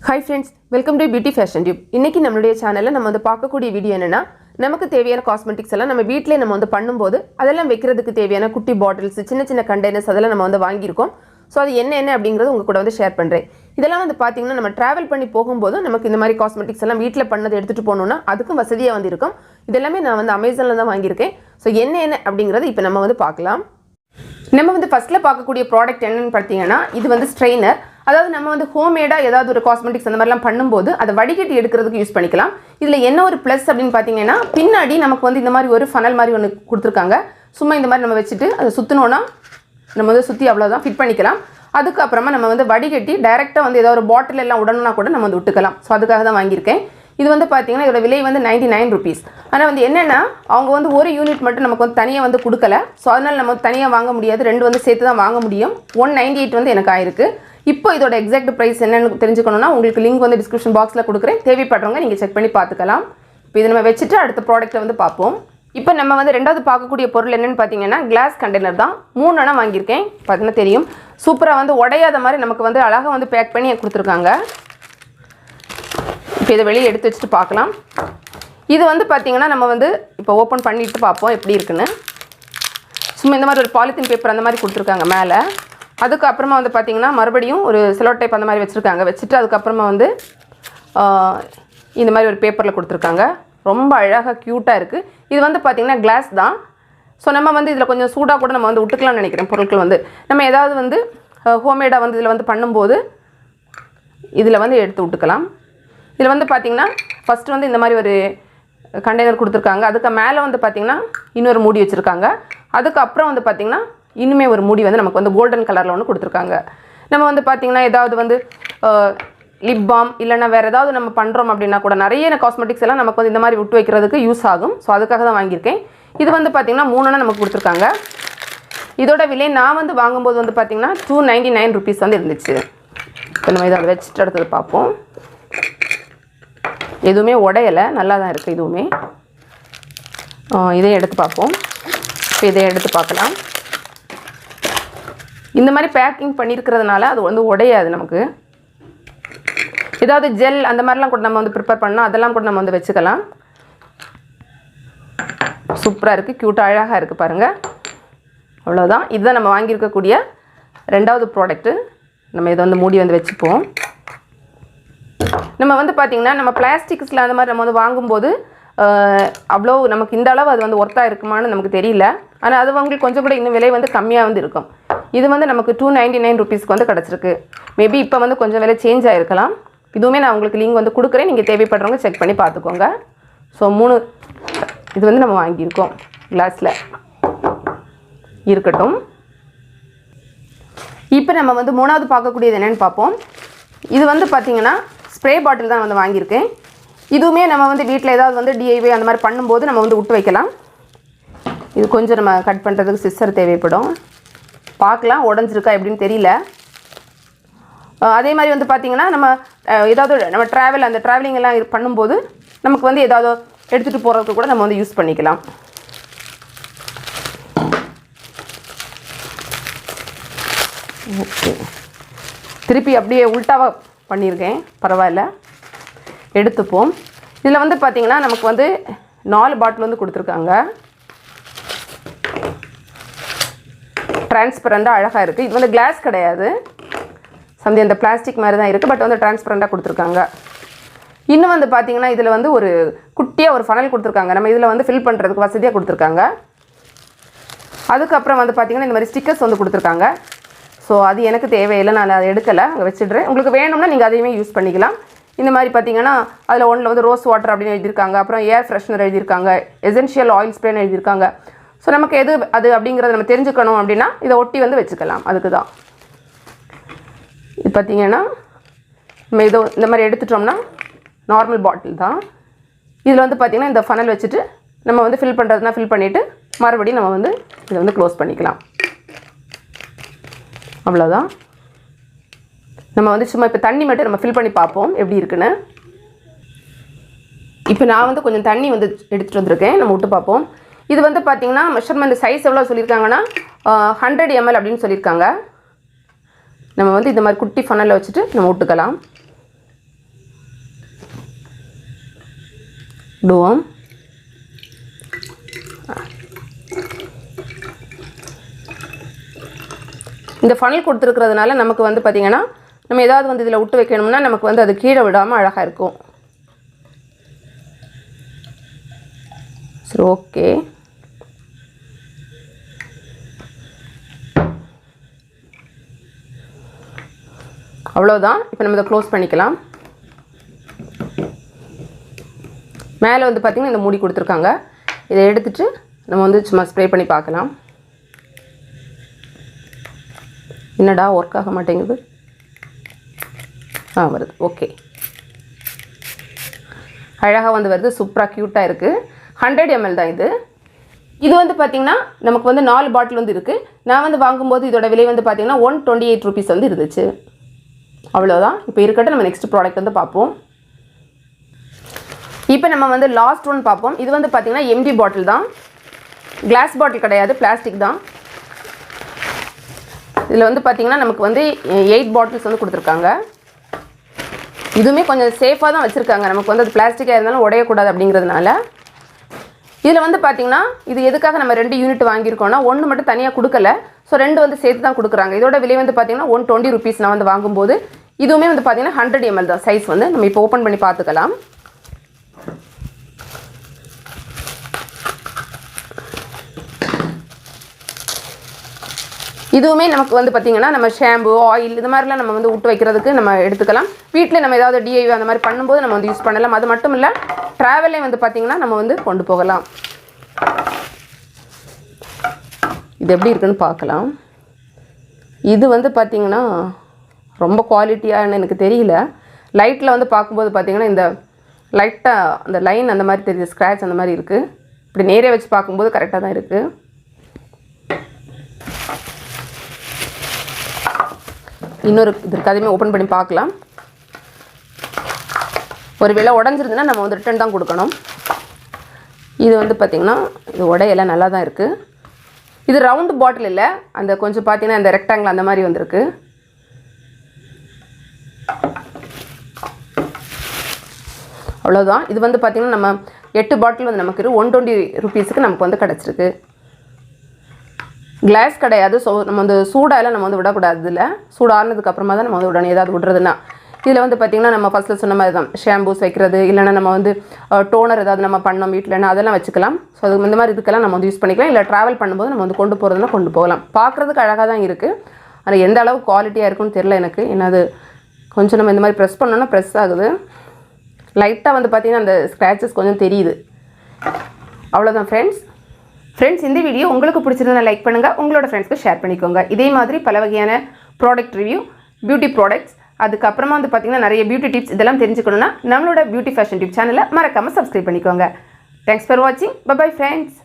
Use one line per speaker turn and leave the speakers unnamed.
Hi friends, welcome to Beauty Fashion Tube. இன்னைக்கு நம்மளுடைய சேனல்ல நம்ம வந்து பார்க்கக்கூடிய வீடியோ என்னன்னா நமக்கு தேவையான காஸ்மெட்டிக்ஸ் எல்லாம் நம்ம வீட்லயே நம்ம வந்து பண்ணும்போது அதெல்லாம் வைக்கிறதுக்கு தேவையான குட்டி பாட்டில்ஸ் சின்ன சின்ன கண்டெய்னர்ஸ் அதெல்லாம் நம்ம வந்து வாங்கி இருக்கோம். சோ அது என்ன அப்படிங்கறது உங்க கூட வந்து ஷேர் பண்றேன். இதெல்லாம் வந்து பாத்தீங்கன்னா நம்ம டிராவல் பண்ணி போகும்போது நமக்கு இந்த மாதிரி காஸ்மெட்டிக்ஸ் எல்லாம் வீட்ல பண்ணது எடுத்துட்டு போணும்னா அதுக்கு வசதியா வந்து இருக்கும். இதெல்லாம் நான் வந்து Amazonல தான் வாங்கி இருக்கேன். சோ என்ன அப்படிங்கறது இப்போ நம்ம வந்து பார்க்கலாம். நம்ம வந்து ஃபர்ஸ்ட்ல பார்க்கக்கூடிய ப்ராடக்ட் என்னன்னு பார்த்தீங்கன்னா இது வந்து ஸ்ட்ரெயினர். அதாவது நம்ம வந்து ஹோம்மேடா ஏதாவது ஒரு காஸ்மெட்டிக்ஸ் அந்த மாதிரிலாம் பண்ணும்போது அதை வடிகட்டி எடுக்கிறதுக்கு யூஸ் பண்ணிக்கலாம். இதில் என்ன ஒரு ப்ளஸ் அப்படின்னு பார்த்தீங்கன்னா பின்னாடி நமக்கு வந்து இந்த மாதிரி ஒரு ஃபனல் மாதிரி ஒன்று கொடுத்துருக்காங்க. சும்மா இந்த மாதிரி நம்ம வச்சுட்டு அதை சுற்றினோன்னா நம்ம வந்து சுற்றி அவ்வளோதான் ஃபிட் பண்ணிக்கலாம். அதுக்கப்புறமா நம்ம வந்து வடிகட்டி டைரெக்டாக வந்து ஏதாவது ஒரு பாட்டில் எல்லாம் உடனே கூட நம்ம வந்து விட்டுக்கலாம். ஸோ அதுக்காக தான் வாங்கியிருக்கேன். இது வந்து பார்த்தீங்கன்னா இதோட விலை வந்து 99 rupees. ஆனால் வந்து என்னென்னா அவங்க வந்து ஒரு யூனிட் மட்டும் நமக்கு வந்து தனியாக வந்து கொடுக்கல. ஸோ அதனால் நம்ம தனியாக வாங்க முடியாது, ரெண்டு வந்து சேர்த்து தான் வாங்க முடியும். 198 வந்து எனக்கு ஆயிருக்கு. இப்போ இதோட எக்ஸாக்ட் ப்ரைஸ் என்னன்னு தெரிஞ்சுக்கணும்னா உங்களுக்கு லிங்க் வந்து டிஸ்கிரிப்ஷன் பாக்ஸில் கொடுக்குறேன். தேவைப்படுறவங்க நீங்கள் செக் பண்ணி பார்த்துக்கலாம். இப்போ இதை நம்ம வச்சுட்டு அடுத்த ப்ராடக்ட்டை வந்து பார்ப்போம். இப்போ நம்ம வந்து ரெண்டாவது பார்க்கக்கூடிய பொருள் என்னென்னு பார்த்தீங்கன்னா கிளாஸ் கண்டெய்னர் தான். 3 எண்ணம் வாங்கியிருக்கேன். பார்த்தீங்கன்னா தெரியும், சூப்பராக வந்து உடையாத மாதிரி நமக்கு வந்து அழகாக வந்து பேக் பண்ணி கொடுத்துருக்காங்க. இப்போ இதை வெளியே எடுத்து வச்சுட்டு பார்க்கலாம். இது வந்து பார்த்திங்கன்னா நம்ம வந்து இப்போ ஓப்பன் பண்ணிவிட்டு பார்ப்போம் எப்படி இருக்குன்னு. சும்மா இந்த மாதிரி ஒரு பாலித்தீன் பேப்பர் அந்த மாதிரி கொடுத்துருக்காங்க மேலே. அதுக்கப்புறமா வந்து பார்த்திங்கன்னா மறுபடியும் ஒரு செலோ டைப் அந்த மாதிரி வச்சுருக்காங்க. வச்சுட்டு அதுக்கப்புறமா வந்து இந்த மாதிரி ஒரு பேப்பரில் கொடுத்துருக்காங்க. ரொம்ப அழகாக க்யூட்டாக இருக்குது. இது வந்து பார்த்திங்கன்னா கிளாஸ் தான். ஸோ நம்ம வந்து இதில் கொஞ்சம் சூடாக கூட நம்ம வந்து விட்டுக்கலாம்னு நினைக்கிறேன். பொருட்கள் வந்து நம்ம ஏதாவது வந்து ஹோம்மேடாக வந்து இதில் வந்து பண்ணும்போது இதில் வந்து எடுத்து விட்டுக்கலாம். இதில் வந்து பார்த்திங்கன்னா ஃபஸ்ட்டு வந்து இந்த மாதிரி ஒரு கண்டெய்னர் கொடுத்துருக்காங்க. அதுக்கு மேலே வந்து பார்த்திங்கன்னா இன்னொரு மூடி வச்சுருக்காங்க. அதுக்கப்புறம் வந்து பார்த்திங்கன்னா இன்னுமே ஒரு மூடி வந்து நமக்கு வந்து கோல்டன் கலரில் ஒன்று கொடுத்துருக்காங்க. நம்ம வந்து பார்த்திங்கன்னா ஏதாவது வந்து லிப் பாம் இல்லைனா வேறு ஏதாவது நம்ம பண்ணுறோம் அப்படின்னா கூட நிறைய காஸ்மெட்டிக்ஸ் எல்லாம் நமக்கு வந்து இந்த மாதிரி விட்டு வைக்கிறதுக்கு யூஸ் ஆகும். ஸோ அதுக்காக தான் வாங்கியிருக்கேன். இது வந்து பார்த்திங்கன்னா 3 எண்ணம் நமக்கு கொடுத்துருக்காங்க. இதோட விலை நான் வந்து வாங்கும்போது வந்து பார்த்திங்கன்னா 299 rupees வந்து இருந்துச்சு. இப்போ நம்ம இதை வச்சுட்டு அடுத்தது பார்ப்போம். எதுவுமே உடையலை, நல்லா தான் இருக்குது. இதுவுமே இதையும் எடுத்து பார்ப்போம். இப்போ இதை எடுத்து பார்க்கலாம். இந்த மாதிரி பேக்கிங் பண்ணியிருக்கிறதுனால அது வந்து உடையாது. நமக்கு ஏதாவது ஜெல் அந்த மாதிரிலாம் கூட நம்ம வந்து ப்ரிப்பேர் பண்ணால் அதெல்லாம் கூட நம்ம வந்து வச்சுக்கலாம். சூப்பராக இருக்குது, க்யூட்டாக அழகாக இருக்குது பாருங்கள். அவ்வளோதான். இதுதான் நம்ம வாங்கியிருக்கக்கூடிய ரெண்டாவது ப்ராடக்ட்டு. நம்ம இதை வந்து மூடி வந்து வச்சுப்போம். நம்ம வந்து பார்த்திங்கன்னா நம்ம பிளாஸ்டிக்ஸில் அந்த மாதிரி நம்ம வந்து வாங்கும்போது அவ்வளோ நமக்கு இந்த அளவு அது வந்து ஒர்த்தாக இருக்குமான்னு நமக்கு தெரியல. ஆனால் அது உங்களுக்கு கொஞ்சம் கூட இன்னும் விலை வந்து கம்மியாக வந்து இருக்கும். இது வந்து நமக்கு 299 rupeesக்கு வந்து கிடச்சிருக்கு. மேபி இப்போ வந்து கொஞ்சம் விலை சேஞ்ச் ஆகிருக்கலாம். இதுவுமே நான் உங்களுக்கு லிங்க் வந்து கொடுக்குறேன். நீங்கள் தேவைப்படுறவங்க செக் பண்ணி பார்த்துக்கோங்க. ஸோ 3 இது வந்து நம்ம வாங்கியிருக்கோம். கிளாஸில் இருக்கட்டும். இப்போ நம்ம வந்து மூணாவது பார்க்கக்கூடியது என்னென்னு பார்ப்போம். இது வந்து பார்த்திங்கன்னா ஸ்ப்ரே பாட்டில் தான் வந்து வாங்கியிருக்கேன். இதுவுமே நம்ம வந்து வீட்டில் ஏதாவது வந்து டிஐவே அந்த மாதிரி பண்ணும்போது நம்ம வந்து விட்டு வைக்கலாம். இது கொஞ்சம் நம்ம கட் பண்ணுறதுக்கு சிஸ்ஸர் தேவைப்படும். பார்க்கலாம் உடஞ்சிருக்கா எப்படின்னு தெரியல. அதே மாதிரி வந்து பார்த்திங்கன்னா நம்ம ஏதாவது நம்ம அந்த ட்ராவலிங் எல்லாம் பண்ணும்போது நமக்கு வந்து ஏதாவது எடுத்துகிட்டு போகிறதுக்கு கூட நம்ம வந்து யூஸ் பண்ணிக்கலாம். ஓகே, திருப்பி அப்படியே உல்ட்டாவாக பண்ணியிருக்கேன், பரவாயில்ல, எடுத்துப்போம். இதில் வந்து பார்த்திங்கன்னா நமக்கு வந்து 4 பாட்டில் வந்து கொடுத்துருக்காங்க. டிரான்ஸ்பரண்டாக அழகாக இருக்குது. இது வந்து கிளாஸ் கிடையாது, சம்திங் அந்த பிளாஸ்டிக் மாதிரி தான் இருக்குது. பட் வந்து டிரான்ஸ்பரண்டாக கொடுத்துருக்காங்க. இன்னும் வந்து பார்த்திங்கன்னா இதில் வந்து ஒரு குட்டியாக ஒரு ஃபனல் கொடுத்துருக்காங்க. நம்ம இதில் வந்து ஃபில் பண்ணுறதுக்கு வசதியாக கொடுத்துருக்காங்க. அதுக்கப்புறம் வந்து பார்த்திங்கன்னா இந்த மாதிரி ஸ்டிக்கர்ஸ் வந்து கொடுத்துருக்காங்க. ஸோ அது எனக்கு தேவையில்லை, நான் அதை எடுக்கலை, அங்கே வச்சுடுறேன். உங்களுக்கு வேணும்னா நீங்கள் அதையுமே யூஸ் பண்ணிக்கலாம். இந்த மாதிரி பார்த்தீங்கன்னா அதில் ஒன்றில் வந்து ரோஸ் வாட்டர் அப்படின்னு எழுதியிருக்காங்க. அப்புறம் ஏர் ஃப்ரெஷ்னர் எழுதியிருக்காங்க. எசென்ஷியல் ஆயில் ஸ்ப்ரேன்னு எழுதியிருக்காங்க. ஸோ நமக்கு எது அது அப்படிங்கிறத நம்ம தெரிஞ்சுக்கணும் அப்படின்னா இதை ஒட்டி வந்து வச்சுக்கலாம். அதுக்கு தான் இது பார்த்திங்கன்னா நம்ம இதோ இந்த மாதிரி எடுத்துட்டோம்னா நார்மல் பாட்டில் தான். இதில் வந்து பார்த்திங்கன்னா இந்த ஃபனல் வச்சுட்டு நம்ம வந்து ஃபில் பண்ணுறதுனா ஃபில் பண்ணிவிட்டு மறுபடியும் நம்ம வந்து இதை வந்து க்ளோஸ் பண்ணிக்கலாம். அவ்வளோதான். நம்ம வந்து சும்மா இப்போ தண்ணி மட்டும் நம்ம ஃபில் பண்ணி பார்ப்போம் எப்படி இருக்குன்னு. இப்போ நான் வந்து கொஞ்சம் தண்ணி வந்து எடுத்துகிட்டு வந்திருக்கேன். நம்ம விட்டு பார்ப்போம். இது வந்து பார்த்திங்கன்னா மெஷர்மெண்ட் சைஸ் எவ்வளோ சொல்லியிருக்காங்கன்னா 100 ml அப்படின்னு சொல்லியிருக்காங்க. நம்ம வந்து இந்த மாதிரி குட்டி ஃபனலில் வச்சுட்டு நம்ம விட்டுக்கலாம். விடுவோம். இந்த ஃபனல் கொடுத்துருக்கிறதுனால நமக்கு வந்து பார்த்திங்கன்னா நம்ம ஏதாவது வந்து இதில் விட்டு வைக்கணும்னா நமக்கு வந்து அது கீழே விடாமல் அழகாக இருக்கும். சரி, ஓகே. அவ்வளோதான். இப்போ நம்ம இதை க்ளோஸ் பண்ணிக்கலாம். மேலே வந்து பார்த்திங்கன்னா இந்த மூடி கொடுத்துருக்காங்க. இதை எடுத்துகிட்டு நம்ம வந்து சும்மா ஸ்ப்ரே பண்ணி பார்க்கலாம். என்னடா ஒர்க் ஆக மாட்டேங்குது? வருது. ஓகே, அழகாக வந்து வருது. சூப்பராக க்யூட்டாக இருக்குது. 100 ml தான் இது. இது வந்து பார்த்திங்கன்னா நமக்கு வந்து 4 பாட்டில் வந்து இருக்குது. நான் வந்து வாங்கும்போது இதோட விலை வந்து பார்த்திங்கன்னா 128 rupees வந்து இருந்துச்சு. அவ்வளோதான். இப்போ இருக்கட்டும், நம்ம நெக்ஸ்ட் ப்ராடக்ட் வந்து பார்ப்போம். இப்போ நம்ம வந்து லாஸ்ட் ஒன் பார்ப்போம். இது வந்து பார்த்திங்கன்னா எம்டி பாட்டில் தான், கிளாஸ் பாட்டில் கிடையாது, பிளாஸ்டிக் தான். இதில் வந்து பார்த்திங்கன்னா நமக்கு வந்து 8 பாட்டில்ஸ் வந்து கொடுத்துருக்காங்க. இதுவுமே கொஞ்சம் சேஃபாக தான் வச்சுருக்காங்க. நமக்கு வந்து அது பிளாஸ்டிக்காக இருந்தாலும் உடையக்கூடாது அப்படிங்கிறதுனால. இதில் வந்து பார்த்திங்கன்னா இது எதுக்காக நம்ம 2 யூனிட் வாங்கியிருக்கோம்னா, 1 மட்டும் தனியாக கொடுக்கல. ஸோ 2 வந்து சேர்த்து தான் கொடுக்குறாங்க. இதோட விலை வந்து பார்த்திங்கன்னா 120 rupees நான் வந்து வாங்கும்போது. இதுவுமே வந்து பார்த்திங்கன்னா 100 ml தான் சைஸ் வந்து. நம்ம இப்போ ஓப்பன் பண்ணி பார்த்துக்கலாம். இதுவுமே நமக்கு வந்து பார்த்திங்கன்னா நம்ம ஷாம்பு, ஆயில் இது மாதிரிலாம் நம்ம வந்து விட்டு வைக்கிறதுக்கு நம்ம எடுத்துக்கலாம். வீட்டில் நம்ம ஏதாவது டிஐவி அந்த மாதிரி பண்ணும்போது நம்ம வந்து யூஸ் பண்ணலாம். அது மட்டும் இல்லை, ட்ராவலே வந்து பார்த்திங்கன்னா நம்ம வந்து கொண்டு போகலாம். இது எப்படி இருக்குன்னு பார்க்கலாம். இது வந்து பார்த்திங்கன்னா ரொம்ப குவாலிட்டியான்னு எனக்கு தெரியல. லைட்டில் வந்து பார்க்கும்போது பார்த்திங்கன்னா இந்த லைட்டாக அந்த லைன் அந்த மாதிரி தெரியுது, ஸ்க்ராட்ச் அந்த மாதிரி இருக்குது. இப்படி நேரே வச்சு பார்க்கும்போது கரெக்டாக தான் இருக்குது. இன்னொரு இதற்கு அதையுமே ஓப்பன் பண்ணி பார்க்கலாம். ஒரு வேளை உடஞ்சிருந்துன்னா நம்ம வந்து ரிட்டன் தான் கொடுக்கணும். இது வந்து பார்த்திங்கன்னா இது உடையெல்லாம் நல்லா தான் இருக்குது. இது ரவுண்டு பாட்டில் இல்லை, அந்த கொஞ்சம் பார்த்திங்கன்னா அந்த ரெக்டாங்கிள் அந்த மாதிரி வந்திருக்கு. அவ்வளோதான். இது வந்து பார்த்திங்கன்னா நம்ம 8 பாட்டில் வந்து நமக்கு 120 rupeesக்கு நமக்கு வந்து கிடச்சிருக்கு. கிளாஸ் கிடையாது. ஸோ நம்ம வந்து சூடாலாம் நம்ம வந்து விடக்கூடாது. இதில் சூடானதுக்கு அப்புறமா தான் நம்ம வந்து உடனே ஏதாவது விடுறதுன்னா, இதில் வந்து பார்த்திங்கன்னா நம்ம ஃபஸ்ட்டில் சொன்ன மாதிரி தான் ஷாம்பூஸ் வைக்கிறது, இல்லைனா நம்ம வந்து டோனர் ஏதாவது நம்ம பண்ணோம் வீட்டில்னா அதெல்லாம் வச்சுக்கலாம். ஸோ அது இந்த மாதிரி இதுக்கெல்லாம் நம்ம வந்து யூஸ் பண்ணிக்கலாம். இல்லை ட்ராவல் பண்ணும்போது நம்ம வந்து கொண்டு போகிறதுனா கொண்டு போகலாம். பார்க்குறதுக்கு அழகாக தான் இருக்குது. ஆனால் எந்த அளவு குவாலிட்டியாக இருக்குன்னு தெரில எனக்கு. ஏன்னா அது கொஞ்சம் நம்ம இந்த மாதிரி ப்ரெஸ் பண்ணோன்னா ப்ரெஸ் ஆகுது. லைட்டாக வந்து பார்த்திங்கன்னா அந்த ஸ்க்ராச்சஸ் கொஞ்சம் தெரியுது. அவ்வளோதான் ஃப்ரெண்ட்ஸ், இந்த வீடியோ உங்களுக்கு பிடிச்சிருந்தா லைக் பண்ணுங்கள், உங்களோட ஃப்ரெண்ட்ஸ்க்கு ஷேர் பண்ணிக்கோங்க. இதே மாதிரி பல வகையான ப்ராடக்ட் ரிவ்யூ, பியூட்டி ப்ராடக்ட்ஸ், அதுக்கப்புறமா வந்து பார்த்திங்கன்னா நிறைய பியூட்டி டிப்ஸ் இதெல்லாம் தெரிஞ்சுக்கணுன்னா நம்மளோட பியூட்டி ஃபேஷன் டிப் சேனலை மறக்காமல் சப்ஸ்கிரைப் பண்ணிக்கோங்க. தேங்க்ஸ் ஃபார் வாட்சிங். Bye friends.